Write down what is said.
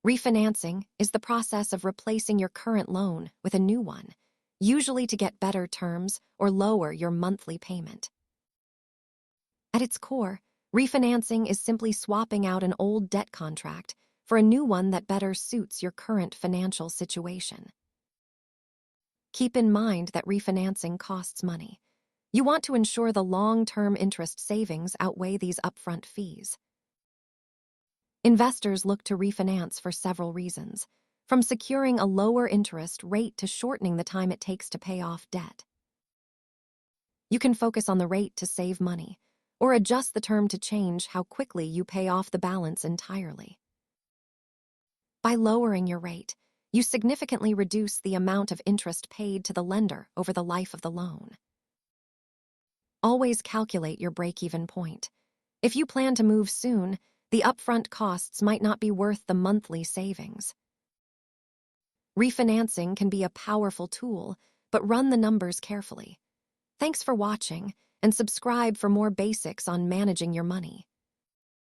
Refinancing is the process of replacing your current loan with a new one, usually to get better terms or lower your monthly payment. At its core, refinancing is simply swapping out an old debt contract for a new one that better suits your current financial situation. Keep in mind that refinancing costs money. You want to ensure the long-term interest savings outweigh these upfront fees. Investors look to refinance for several reasons, from securing a lower interest rate to shortening the time it takes to pay off debt. You can focus on the rate to save money, or adjust the term to change how quickly you pay off the balance entirely. By lowering your rate, you significantly reduce the amount of interest paid to the lender over the life of the loan. Always calculate your break-even point. If you plan to move soon, the upfront costs might not be worth the monthly savings. Refinancing can be a powerful tool, but run the numbers carefully. Thanks for watching, and subscribe for more basics on managing your money.